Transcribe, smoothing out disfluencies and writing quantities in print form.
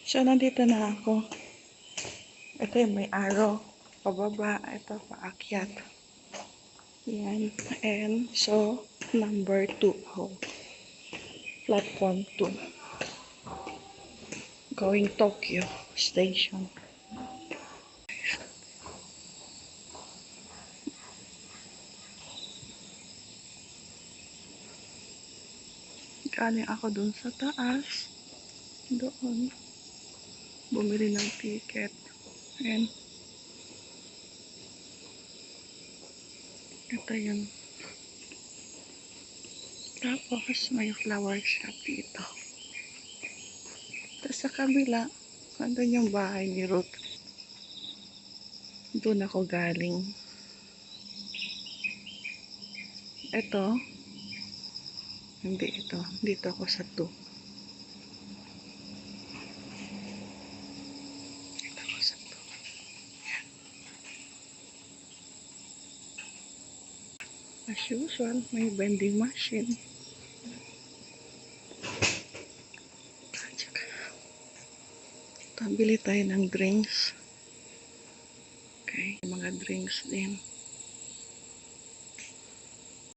So, nandito na ako. Ito yung may arrow. Pababa. Ito, paakyat. Yan. And, so, number 2 ako. Platform 2. Going Tokyo Station. Galing ako dun sa taas. Doon. Bumili ng ticket. And, ito yun. Tapos, may flower shop dito. Tapos sa kabila, nandun yung bahay ni Ruth. Doon ako galing. Ito, hindi ito. Dito ako sa 2. Dito ako sa 2. Yan. As usual, may vending machine. Bili tayo ng drinks. Okay, mga drinks din.